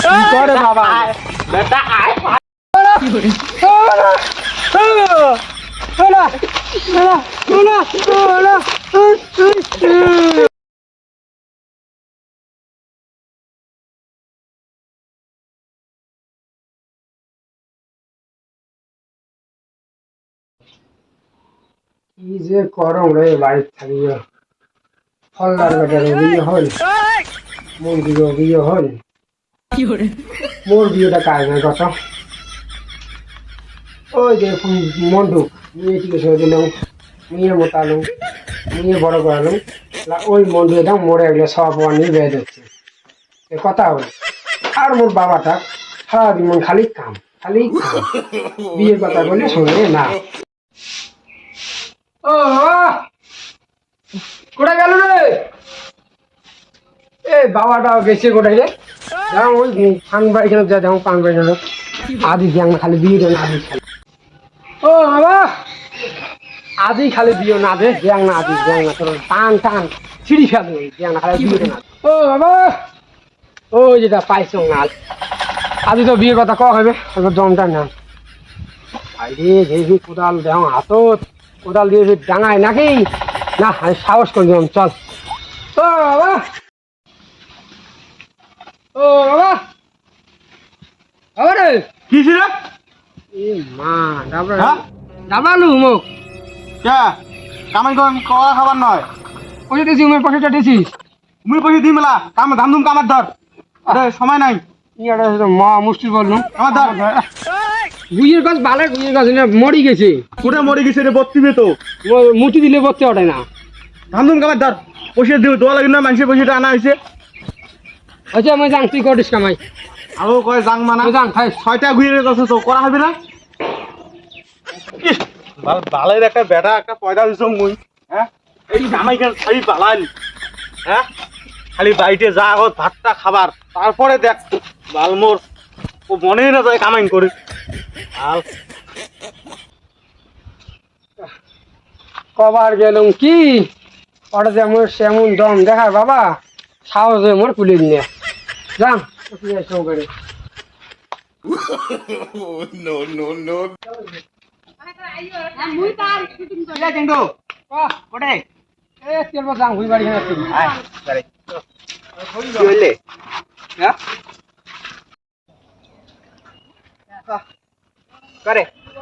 কি করে বাবা বেটা আয় কি যে করম রে বাড়িতে থাকিও ফলদার বেটার বিয়ে হল মুরগিরও বিয়ে হল মোর বিয়েটা কাজ না কত ওই যে মন্টু মেয়ে টিকে দিলাম মেয়ে মোতালু মেয়ে বড় করালু ওই মন্টু এটা মোড়ে গেলে সব নিয়ে বেয়ে দিচ্ছে এ কথা হল আর মোর বাবাটা সারাদিন মন খালি কাম বিয়ের কথা বললে শোনে না ও কোথায় গেল রে এ বাবাটাও গেছে কোথায় রে যাও ওই ফান বাড়ি গেল যা যাও পান বাড়ি গেল আদি জ্ঞান খালি বিয়ে দেন আদি খালি ও বাবা আদি খালি বিয়ে না দে জ্ঞান না আদি জ্ঞান না তোর টান টান ছিঁড়ি ফেলবে জ্ঞান খালি বিয়ে দেন ও বাবা ও যেটা পাইছো না আদি তো বিয়ের কথা কওয়া হবে জমটা না আরে যে কোদাল দেও হাতত কোদাল দিয়ে ডাঙায় নাকি না আমি সাহস করে দিলাম চল ও বাবা ও বাবা বাবা রে কি ছিল এ মা ডাবরা ডাবরালু মুখ কে কামাই করা খাবার নয় ওই দিছি উমের পাশে দিছি মুই পয়সা দিই মেলা কাম ধামধুম কামার ধর আরে সময় নাই ইয়াটা মা মুশকিল বললুম আমার ধর গুইয়ের গাছ ভালো গুইয়ের গাছ মরি গেছে কোটে মরে গেছে রে বত্তিবে তো মুটি দিলে বসতে ওঠে না ধামধুম কামার ধর পয়সা দিব দোয়া লাগে না মানুষের পয়সাটা আনা হয়েছে আচ্ছা আমি যাং তুই করিস কামাই আরো কয় জাং মানা যাং খাই 6টা ঘুরে গেছে তো করা হবে না বালের একটা বেটা একটা পয়দা দিছ মুই হ্যাঁ এই জামাই কেন খালি বালাল হ্যাঁ খালি বাড়িতে যা আগত ভাতটা খাবার তারপরে দেখ বালমোর ও মনেই না যায় কামাইন করে আর কবার গেলুম কি ওটা যেমন সেমন দম দেখার বাবা সাহস মোর পুলিশ নিয়ে যাম করে যাং হুই বাড়ি করে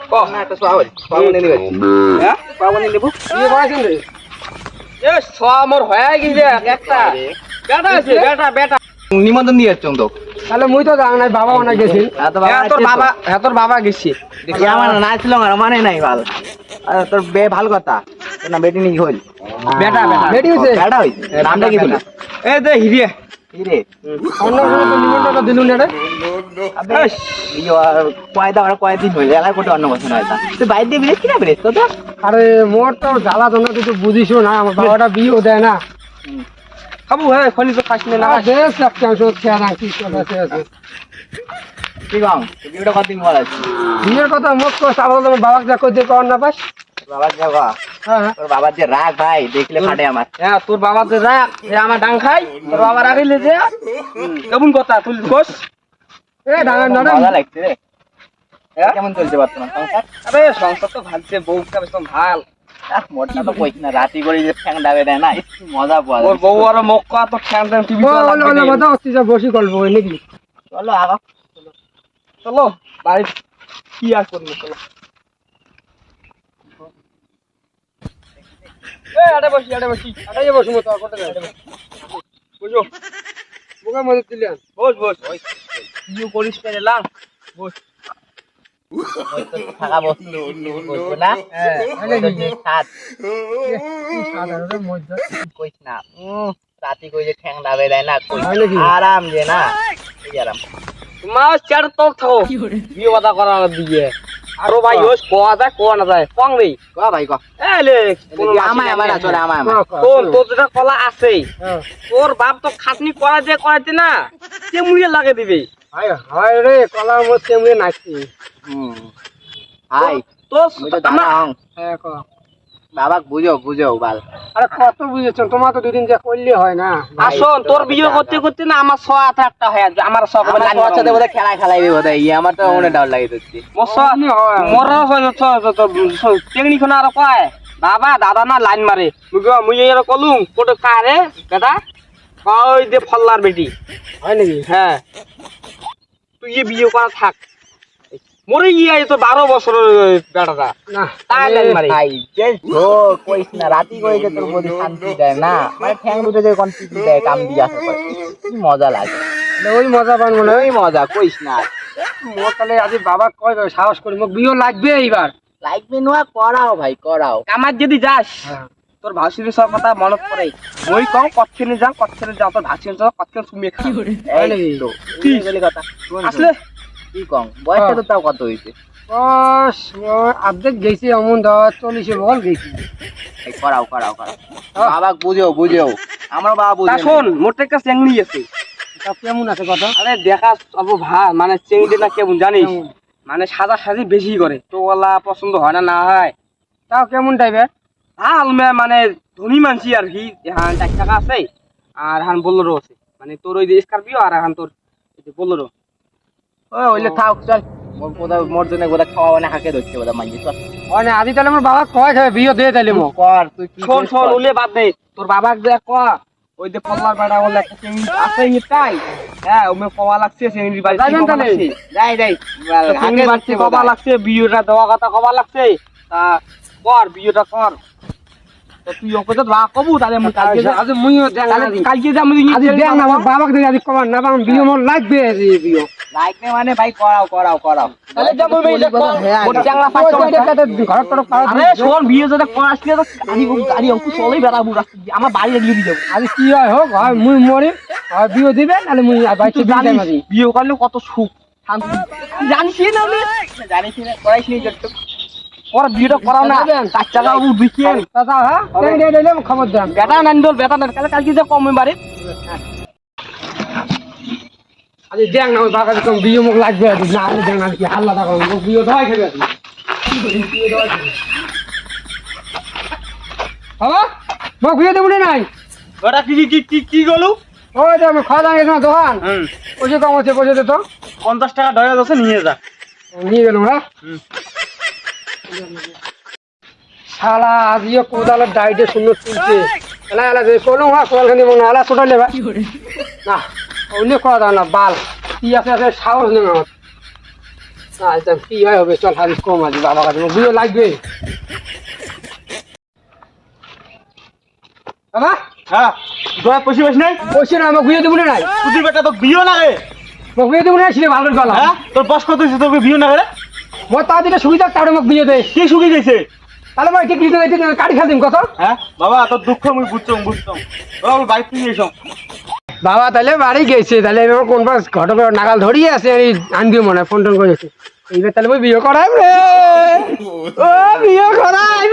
ক না তো সোয়াবল সোয়াবল নিবি হ্যাঁ সোয়াবল নিবু বিয়ে করাইছেন রে এ সোয়া মোর হয়ে গিয়ে একটা বেটা আছে বেটা নিমন্ত্রণ দিয়ে যাচ্ছ তো তাহলে মুই তো যাও নাই বাবা অনেক গেছি তোর বাবা গেছি দেখি আমার না ছিল আমার মানে নাই ভাল তোর বে ভাল কথা না বেটি নি হইল বেটা বেটি হইছে বেটা হইছে নামটা কি বলি এই দে হিরে হিরে অন্য কোনো তো নিমন্ত্রণ দিলু না রে আবে ইয়ো কয়দিন হইল এলা কোটে অন্য কথা নয় তুই বাইরে দিয়ে বিলেছ কি না বিলেছ তো আরে মোর তো জ্বালা যন্ত্রণা তুই তো বুঝিসও না আমার বাবাটা বিয়েও দেয় না খাবো হ্যাঁ খনি তো খাস না বেশ লাগছে আমি সব খেয়া না কি আছে ঠিক আছে ভিডিওটা কতদিন বলা আছে বিয়ের কথা মুখ তো চাবল তোমার বাবাকে যা করতে পার না পাস বাবার যাবা হ্যাঁ তোর বাবার যে রাগ ভাই দেখলে ফাটে আমার হ্যাঁ তোর বাবার যে রাগ সে আমার ডাং খাই তোর বাবা রাগিলে যে কেমন কথা তুই কোস এ ডাঙার না রে মজা লাগছে রে কেমন চলছে বর্তমান সংসার আরে সংসার তো ভালছে বউটা বেশ ভাল মোটা তো কইছ না রাতি করে যে ঠ্যাং দাবে দেয় না একটু মজা পাওয়া ওর বউ আর মুখ কা তো ঠ্যাং ঠ্যাং টিভি তো লাগবে কথা হচ্ছে যে বসি গল্প হই নাকি চলো আগা চলো বাড়ি কি আর করব চলো এ আরে বসি আরে বসি মত করতে আরে বুঝো মুখে মদত দিলেন বস কি করিস রে লাং বস ওই তো থাকা বস্তু বলবো না হ্যাঁ সাত সাধারণ মধ্যে কইছ না রাতি কই যে ঠ্যাং দাবে দেয় না আরাম যে না এই আরাম মাছ চার তো থাও বিয়ে কথা করার দিয়ে আরো ভাই ওস কোয়া যায় কোয়া না যায় কং নেই ক ভাই ক এলে আমায় আবার চলে আমায় তোর যেটা কলা আছে তোর বাপ তো খাটনি করাইতে না তেমুড়িয়ে লাগে দিবে হায় রে কলার মধ্যে তেমুড়িয়ে নাচছি হাই তো মুই তো দাঁড়াও হ্যাঁ ক বাবা বুঝো বুঝো বাল। আরে কত বুঝেছো, তোমার তো দুদিন যা করলে হয় না। আসুন তোর বিয়ে করতে করতে না আমার ছ আট একটা হয়ে আসবে আমার সব আমার সবার সাথে বোধহয় খেলা খেলাইবে বোধহয়, আমার তো মনে ডাউট লাগে দিচ্ছি। টেকনি খন আর কয় বাবা দাদা না লাইন মারে মুই এর কলুম কোটো কারে দাদা ওই যে ফল্লার বেটি হয় নাকি? হ্যাঁ তুই বিয়ে করা থাক মরে গিয়ে তো 12 বছরের বেটাটা না তাই লাইন মারে ভাই যে ঝো কইস না, রাতি কই যে তোর বডি শান্তি দেয় না, মানে ঠ্যাং দুটো যে কোন টিপি দেয় কাম দিয়ে আসে পরে কি মজা লাগে। ওই মজা পান মনে হয়। ওই মজা কইস না। মোর তাহলে আজ বাবা কয় সাহস করি মোক বিয়ে লাগবে এইবার। লাগবে নোয়া করাও ভাই করাও। কামার যদি যাস তোর ভাসিনের সব কথা মনে পড়ে ওই কম কচ্ছেনে যা তোর ভাসিনের সব কচ্ছেন সুমিয়ে খা এই তো কি গেলি কথা শুন আসলে কি কম বয়সটা তো তাও কত হইছে? বস অর্ধেক গেছি এমন 40 বল গেছি। এই করাও করাও করাও বাবা বুঝো বুঝো, আমার বাবা বুঝে তা না। শোন মোটে একটা চেংড়ি আছে তা কেমন আছে কথা? আরে দেখা সব মানে চেংড়ি না কেমন জানিস মানে সাদা সাজি বেশি করে তো ওলা পছন্দ হয় না না হয় তাও কেমন টাইপের? মানে ধনী মানসি আর কি হ্যাঁ 4 টাকা আছে আর হান বোলেরো আছে মানে তোর ওই যে স্করপিও আর হান তোর বোলেরো ও ওইলে থাক চল, মোর কোথাও মোর জন্য কোথাও খাওয়া মানে হাঁকে ধরছে কোথাও মাইয়ে চল। মানে আদি তাহলে আমার বাবা কয় খাবে বিয়ে দিয়ে তাইলে মোক। কর তুই কি শোন করিস শোন কর। উলে বাদ দে তোর বাবাক যে ক ওই যে পল্লার বেড়া বলে একটা চেংড়ি আছে নি তাই হ্যাঁ ওমে কবা লাগছে চেংড়ির বাড়ি যাইবেন তাহলে? যাই যাই চেংড়ির বাড়ি কবা লাগছে বিয়েটা দেওয়া কথা কবা লাগছে তা কর বিয়েটা কর তো তুই ওকে তো বা কবু তাহলে আমি কালকে আজ মুইও দেখ কালকে যে আমি আদি দেখ না আমার বাবাকে দেখি আদি কমান না বাবা বিয়ে মোর লাগবে আদি বিয়ে। লাগবে মানে ভাই করাও করাও করাও। তাহলে যাবো এটা ওর জাংলা ওই পাঁচটা সাইডে ঘর টর পাড়া আরে শোন বিয়ে যদি করাস কি তো গাড়ি অঙ্কুশ চলেই বেড়াবো রাস্তা দিয়ে আমার বাড়ি এগিয়ে দিয়ে যাবো আদি কি হয় হোক হয় মুই মরি হয় বিয়ে দিবে নাহলে মুই বাইতে তুই বিয়ে জানিস মারি। বিয়ে করলে কত সুখ শান্তি জানিস না আমি জানিস না করাইস নি যত ওর বিয়েটা করাও না 4 টাকা বাবু বিকেন দাদা হ্যাঁ টেনে দিলে খবর দেন। বেটা নান্দল বেটা না কালকে যে কম বাড়ি আদি দেখ না ওই বাবা কম বিয়ে মোক লাগবে আদি না আদি দেখ না কি হাল্লা দেখো মোক বিয়ে ধয় খাবে আদি বাবা মোক বিয়ে দেবো নাই। ওটা কি কি কি কি গলু ওই যে আমি খাওয়া দাওয়া গেছিলাম দোকান পয়সা কম হচ্ছে পয়সা দে তো 50 টাকা ডয়া আছে নিয়ে যা। নিয়ে গেলাম হ্যাঁ। শালা আজিও কোদালের ডাইটে সুন্দর তুলছে এলা এলা যে কোন হ্যাঁ কোদালখানি মনে এলা ছোটালে ভাই না অন্য খাওয়া দাওয়া না বাল কি আছে সাহস নেই আমার না এটা কি হয় হবে চল হারিস কম আজ বাবা কাছে বিয়ে লাগবে বাবা হ্যাঁ ডয়া পয়সা বেশ নাই পয়সা না আমাকে বিয়ে দেবো নাই তুই বেটা তো বিয়ে না রে মোক বিয়ে দেবো না ছিল ভালো গলা হ্যাঁ তোর বস কত হইছে তোকে বিয়ে না রে মোর তাড়াতাড়ি সুবিধা তাহলে মোক বিয়ে দেয় কি শুকি গেছে তাহলে ভাই ঠিক কাটি খেলতাম কত হ্যাঁ বাবা তোর দুঃখ আমি বুঝতাম বাবা বাইক নিয়ে এসো বাবা তাহলে বাড়ি গেছে তাহলে এবার কোন পাশ ঘটক নাগাল ধরিয়ে আছে আমি আনবি মনে হয় ফোন টোন করেছে এইবার তাহলে বিয়ে করাই রে ও বিয়ে করাই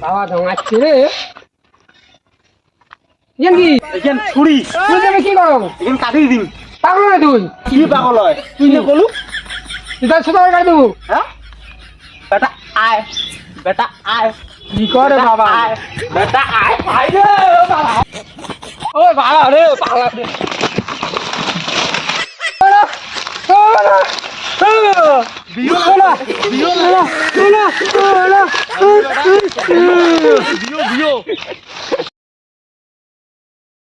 বাবা ধোঁয়াচ্ছে রে কি এখান ছুরি তুই দেবে কি করো এখান কাটিয়ে দিন পাগল না তুই কি পাগল হয় তুই না বলু তুই তার সাথে কাটি দেবো হ্যাঁ বেটা আয় বেটা আয় কি করে বাবা বেটা আয় আই রে বাবা ও বাবা রে পাগলা রে বিয়ে বিয়ে